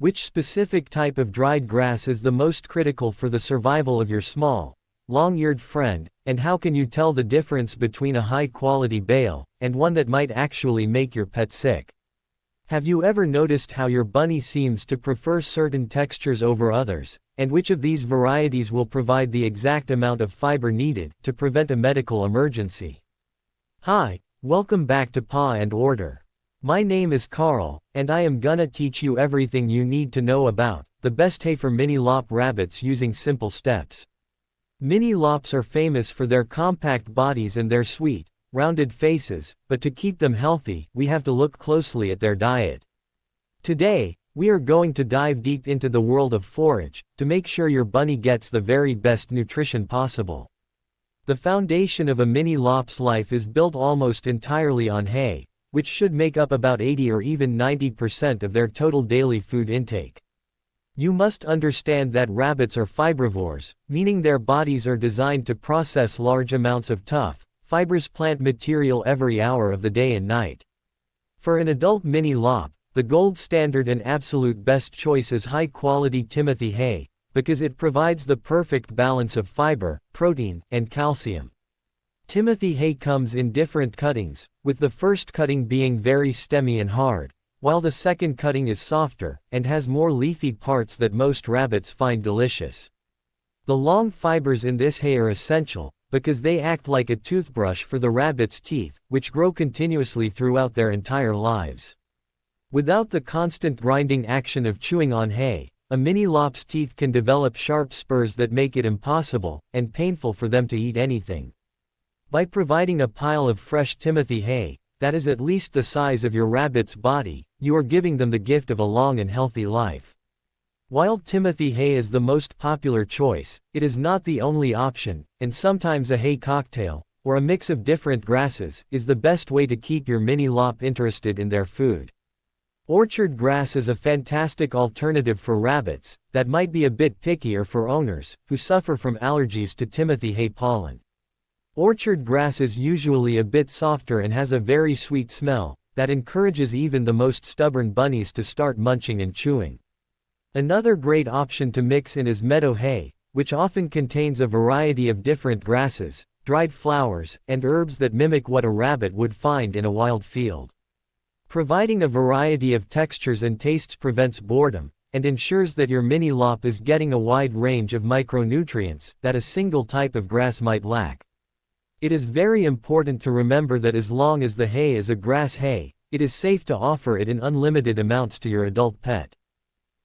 Which specific type of dried grass is the most critical for the survival of your small, long-eared friend, and how can you tell the difference between a high-quality bale and one that might actually make your pet sick? Have you ever noticed how your bunny seems to prefer certain textures over others, and which of these varieties will provide the exact amount of fiber needed to prevent a medical emergency? Hi, welcome back to Paw and Order. My name is Carl, and I am gonna teach you everything you need to know about the best hay for mini lop rabbits using simple steps. Mini lops are famous for their compact bodies and their sweet, rounded faces, but to keep them healthy, we have to look closely at their diet. Today, we are going to dive deep into the world of forage, to make sure your bunny gets the very best nutrition possible. The foundation of a mini lop's life is built almost entirely on hay, which should make up about 80 or even 90% of their total daily food intake. You must understand that rabbits are fibrivores, meaning their bodies are designed to process large amounts of tough, fibrous plant material every hour of the day and night. For an adult mini lop, the gold standard and absolute best choice is high-quality Timothy hay, because it provides the perfect balance of fiber, protein, and calcium. Timothy hay comes in different cuttings, with the first cutting being very stemmy and hard, while the second cutting is softer, and has more leafy parts that most rabbits find delicious. The long fibers in this hay are essential, because they act like a toothbrush for the rabbit's teeth, which grow continuously throughout their entire lives. Without the constant grinding action of chewing on hay, a mini lop's teeth can develop sharp spurs that make it impossible and painful for them to eat anything. By providing a pile of fresh Timothy hay, that is at least the size of your rabbit's body, you are giving them the gift of a long and healthy life. While Timothy hay is the most popular choice, it is not the only option, and sometimes a hay cocktail, or a mix of different grasses, is the best way to keep your mini lop interested in their food. Orchard grass is a fantastic alternative for rabbits that might be a bit picky or for owners who suffer from allergies to Timothy hay pollen. Orchard grass is usually a bit softer and has a very sweet smell that encourages even the most stubborn bunnies to start munching and chewing. Another great option to mix in is meadow hay, which often contains a variety of different grasses, dried flowers, and herbs that mimic what a rabbit would find in a wild field. Providing a variety of textures and tastes prevents boredom, and ensures that your mini lop is getting a wide range of micronutrients that a single type of grass might lack. It is very important to remember that as long as the hay is a grass hay, it is safe to offer it in unlimited amounts to your adult pet.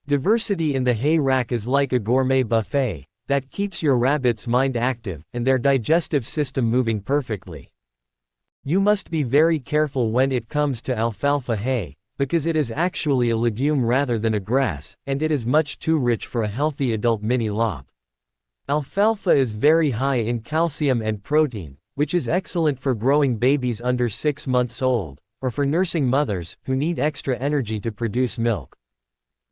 Diversity in the hay rack is like a gourmet buffet that keeps your rabbit's mind active and their digestive system moving perfectly. You must be very careful when it comes to alfalfa hay, because it is actually a legume rather than a grass, and it is much too rich for a healthy adult mini lop. Alfalfa is very high in calcium and protein, which is excellent for growing babies under 6 months old, or for nursing mothers who need extra energy to produce milk.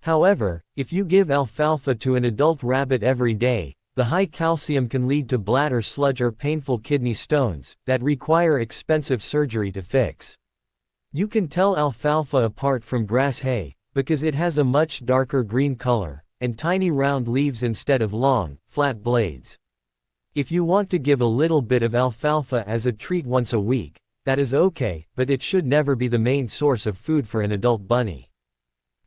However, if you give alfalfa to an adult rabbit every day, the high calcium can lead to bladder sludge or painful kidney stones that require expensive surgery to fix. You can tell alfalfa apart from grass hay, because it has a much darker green color, and tiny round leaves instead of long, flat blades. If you want to give a little bit of alfalfa as a treat once a week, that is okay, but it should never be the main source of food for an adult bunny.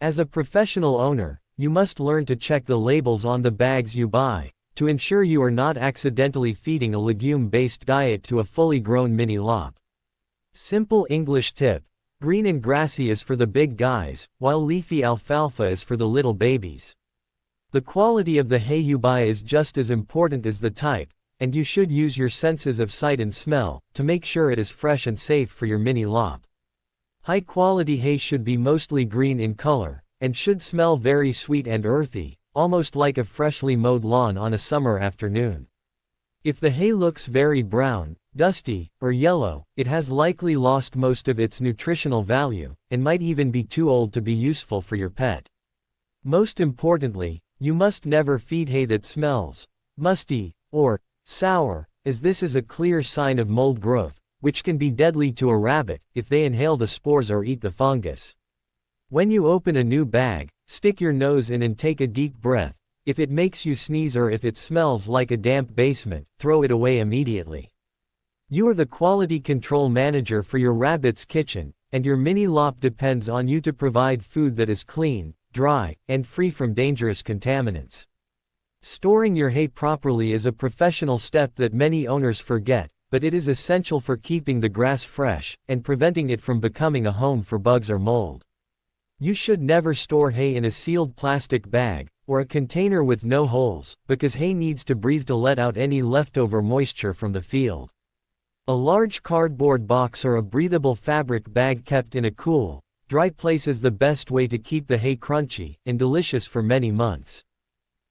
As a professional owner, you must learn to check the labels on the bags you buy, to ensure you are not accidentally feeding a legume-based diet to a fully grown mini lop. Simple English tip: green and grassy is for the big guys, while leafy alfalfa is for the little babies. The quality of the hay you buy is just as important as the type, and you should use your senses of sight and smell to make sure it is fresh and safe for your mini lop. High-quality hay should be mostly green in color, and should smell very sweet and earthy, almost like a freshly mowed lawn on a summer afternoon. If the hay looks very brown, dusty, or yellow, it has likely lost most of its nutritional value, and might even be too old to be useful for your pet. Most importantly, you must never feed hay that smells musty or sour, as this is a clear sign of mold growth, which can be deadly to a rabbit if they inhale the spores or eat the fungus. When you open a new bag, stick your nose in and take a deep breath. If it makes you sneeze or if it smells like a damp basement, throw it away immediately. You are the quality control manager for your rabbit's kitchen, and your mini lop depends on you to provide food that is clean, dry, and free from dangerous contaminants. Storing your hay properly is a professional step that many owners forget, but it is essential for keeping the grass fresh and preventing it from becoming a home for bugs or mold. You should never store hay in a sealed plastic bag or a container with no holes, because hay needs to breathe to let out any leftover moisture from the field. A large cardboard box or a breathable fabric bag kept in a cool, dry place is the best way to keep the hay crunchy and delicious for many months.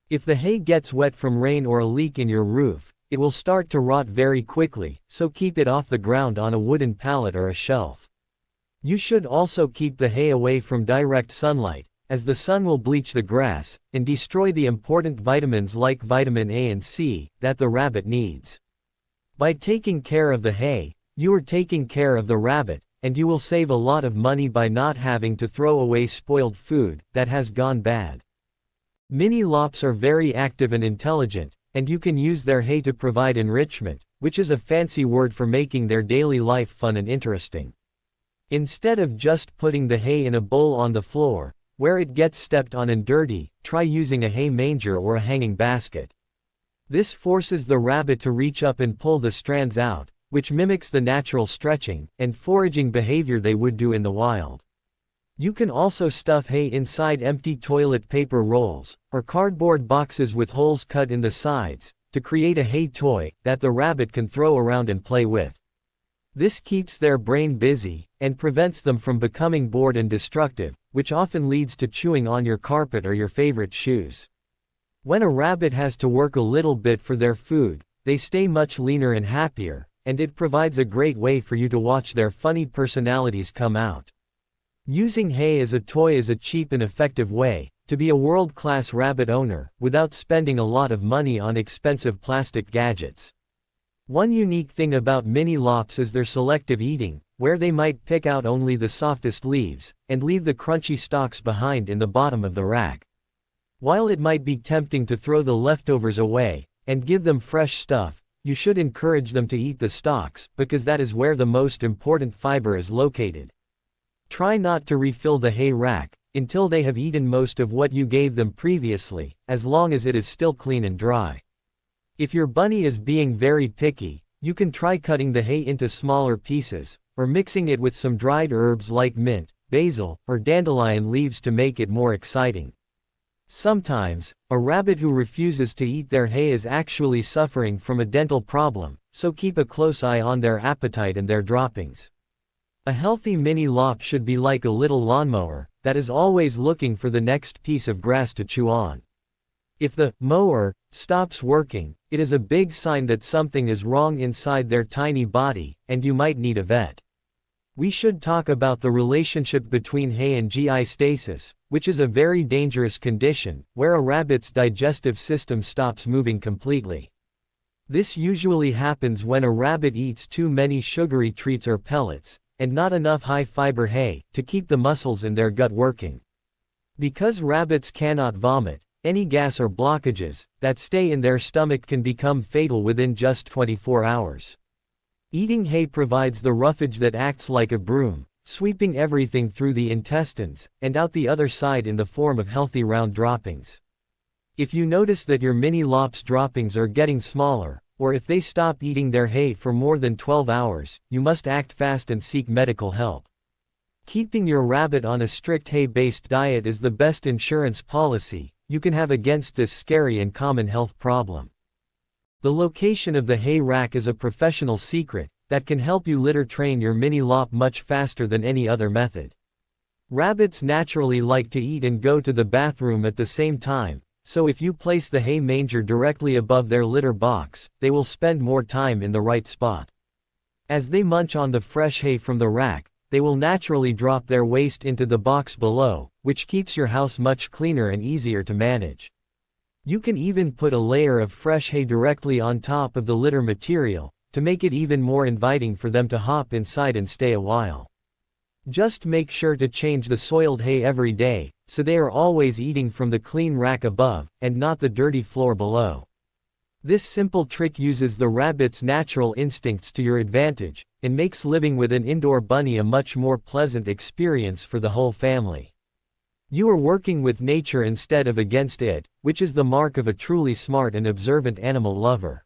If the hay gets wet from rain or a leak in your roof, it will start to rot very quickly, so keep it off the ground on a wooden pallet or a shelf. You should also keep the hay away from direct sunlight, as the sun will bleach the grass and destroy the important vitamins like vitamin A and C that the rabbit needs. By taking care of the hay, you are taking care of the rabbit, and you will save a lot of money by not having to throw away spoiled food that has gone bad. Mini lops are very active and intelligent, and you can use their hay to provide enrichment, which is a fancy word for making their daily life fun and interesting. Instead of just putting the hay in a bowl on the floor, where it gets stepped on and dirty, try using a hay manger or a hanging basket. This forces the rabbit to reach up and pull the strands out, which mimics the natural stretching and foraging behavior they would do in the wild. You can also stuff hay inside empty toilet paper rolls, or cardboard boxes with holes cut in the sides, to create a hay toy that the rabbit can throw around and play with. This keeps their brain busy, and prevents them from becoming bored and destructive, which often leads to chewing on your carpet or your favorite shoes. When a rabbit has to work a little bit for their food, they stay much leaner and happier, and it provides a great way for you to watch their funny personalities come out. Using hay as a toy is a cheap and effective way to be a world-class rabbit owner, without spending a lot of money on expensive plastic gadgets. One unique thing about mini lops is their selective eating, where they might pick out only the softest leaves, and leave the crunchy stalks behind in the bottom of the rack. While it might be tempting to throw the leftovers away, and give them fresh stuff, you should encourage them to eat the stalks, because that is where the most important fiber is located. Try not to refill the hay rack until they have eaten most of what you gave them previously, as long as it is still clean and dry. If your bunny is being very picky, you can try cutting the hay into smaller pieces, or mixing it with some dried herbs like mint, basil, or dandelion leaves to make it more exciting. Sometimes, a rabbit who refuses to eat their hay is actually suffering from a dental problem, so keep a close eye on their appetite and their droppings. A healthy mini lop should be like a little lawnmower that is always looking for the next piece of grass to chew on. If the mower stops working, it is a big sign that something is wrong inside their tiny body, and you might need a vet. We should talk about the relationship between hay and GI stasis, which is a very dangerous condition, where a rabbit's digestive system stops moving completely. This usually happens when a rabbit eats too many sugary treats or pellets, and not enough high-fiber hay to keep the muscles in their gut working. Because rabbits cannot vomit, any gas or blockages that stay in their stomach can become fatal within just 24 hours. Eating hay provides the roughage that acts like a broom, sweeping everything through the intestines and out the other side in the form of healthy round droppings. If you notice that your mini lop's droppings are getting smaller, or if they stop eating their hay for more than 12 hours, you must act fast and seek medical help. Keeping your rabbit on a strict hay-based diet is the best insurance policy you can have against this scary and common health problem. The location of the hay rack is a professional secret that can help you litter train your mini lop much faster than any other method. Rabbits naturally like to eat and go to the bathroom at the same time, so if you place the hay manger directly above their litter box, they will spend more time in the right spot. As they munch on the fresh hay from the rack, they will naturally drop their waste into the box below, which keeps your house much cleaner and easier to manage. You can even put a layer of fresh hay directly on top of the litter material, to make it even more inviting for them to hop inside and stay a while. Just make sure to change the soiled hay every day, so they are always eating from the clean rack above, and not the dirty floor below. This simple trick uses the rabbit's natural instincts to your advantage, and makes living with an indoor bunny a much more pleasant experience for the whole family. You are working with nature instead of against it, which is the mark of a truly smart and observant animal lover.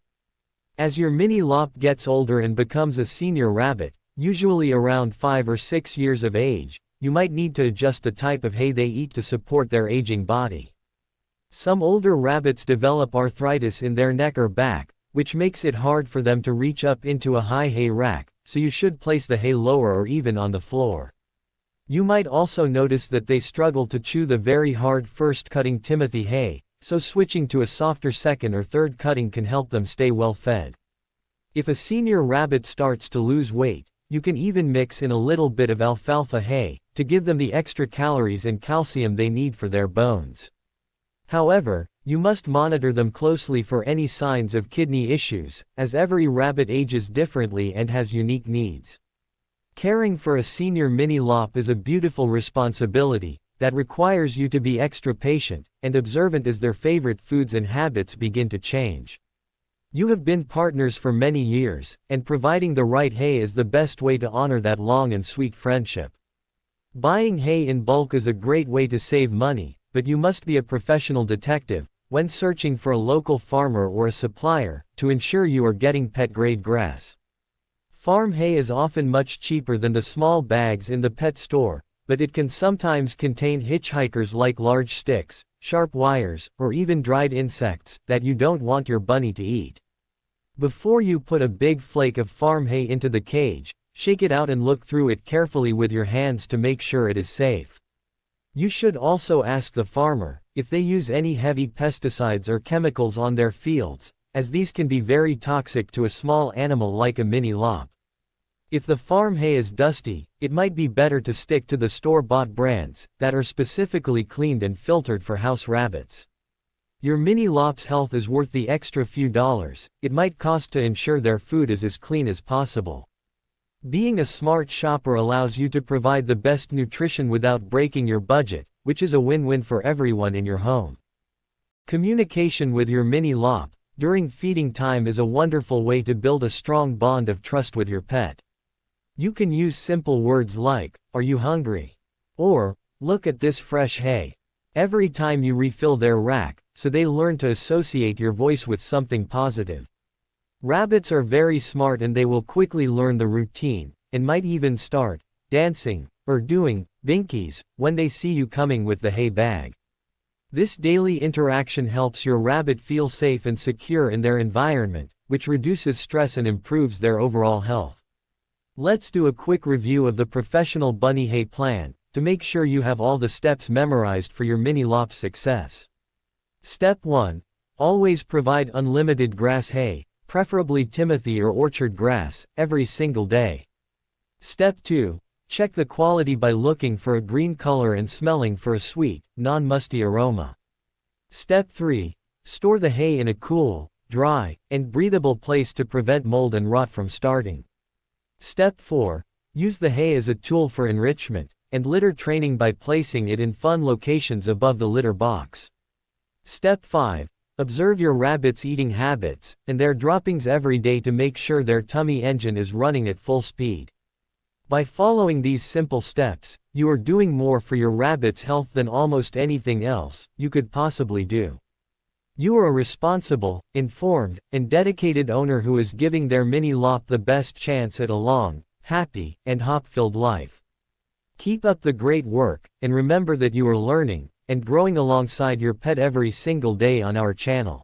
As your mini lop gets older and becomes a senior rabbit, usually around 5 or 6 years of age, you might need to adjust the type of hay they eat to support their aging body. Some older rabbits develop arthritis in their neck or back, which makes it hard for them to reach up into a high hay rack, so you should place the hay lower or even on the floor. You might also notice that they struggle to chew the very hard first cutting Timothy hay, so switching to a softer second or third cutting can help them stay well fed. If a senior rabbit starts to lose weight, you can even mix in a little bit of alfalfa hay, to give them the extra calories and calcium they need for their bones. However, you must monitor them closely for any signs of kidney issues, as every rabbit ages differently and has unique needs. Caring for a senior mini lop is a beautiful responsibility that requires you to be extra patient and observant as their favorite foods and habits begin to change. You have been partners for many years, and providing the right hay is the best way to honor that long and sweet friendship. Buying hay in bulk is a great way to save money, but you must be a professional detective when searching for a local farmer or a supplier to ensure you are getting pet-grade grass. Farm hay is often much cheaper than the small bags in the pet store, but it can sometimes contain hitchhikers like large sticks, sharp wires, or even dried insects that you don't want your bunny to eat. Before you put a big flake of farm hay into the cage, shake it out and look through it carefully with your hands to make sure it is safe. You should also ask the farmer if they use any heavy pesticides or chemicals on their fields, as these can be very toxic to a small animal like a mini lop. If the farm hay is dusty, it might be better to stick to the store-bought brands that are specifically cleaned and filtered for house rabbits. Your mini lop's health is worth the extra few dollars it might cost to ensure their food is as clean as possible. Being a smart shopper allows you to provide the best nutrition without breaking your budget, which is a win-win for everyone in your home. Communication with your mini lop during feeding time is a wonderful way to build a strong bond of trust with your pet. You can use simple words like, "Are you hungry?" or, "Look at this fresh hay," every time you refill their rack, so they learn to associate your voice with something positive. Rabbits are very smart and they will quickly learn the routine, and might even start dancing or doing binkies when they see you coming with the hay bag. This daily interaction helps your rabbit feel safe and secure in their environment, which reduces stress and improves their overall health. Let's do a quick review of the professional bunny hay plan, to make sure you have all the steps memorized for your mini lop's success. Step 1. Always provide unlimited grass hay, preferably Timothy or orchard grass, every single day. Step 2. Check the quality by looking for a green color and smelling for a sweet, non-musty aroma. Step 3. Store the hay in a cool, dry, and breathable place to prevent mold and rot from starting. Step 4. Use the hay as a tool for enrichment and litter training by placing it in fun locations above the litter box. Step 5. Observe your rabbit's eating habits and their droppings every day to make sure their tummy engine is running at full speed. By following these simple steps, you are doing more for your rabbit's health than almost anything else you could possibly do. You are a responsible, informed, and dedicated owner who is giving their mini lop the best chance at a long, happy, and hop-filled life. Keep up the great work, and remember that you are learning and growing alongside your pet every single day on our channel.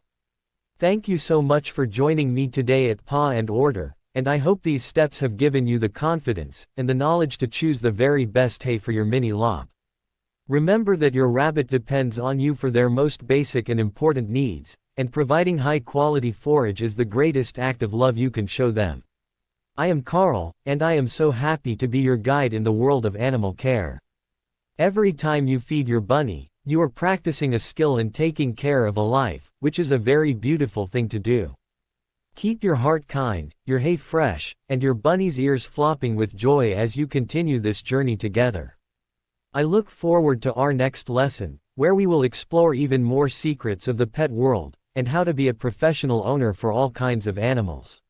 Thank you so much for joining me today at Paw and Order, and I hope these steps have given you the confidence and the knowledge to choose the very best hay for your mini lop. Remember that your rabbit depends on you for their most basic and important needs, and providing high-quality forage is the greatest act of love you can show them. I am Carl, and I am so happy to be your guide in the world of animal care. Every time you feed your bunny, you are practicing a skill in taking care of a life, which is a very beautiful thing to do. Keep your heart kind, your hay fresh, and your bunny's ears flopping with joy as you continue this journey together. I look forward to our next lesson, where we will explore even more secrets of the pet world, and how to be a professional owner for all kinds of animals.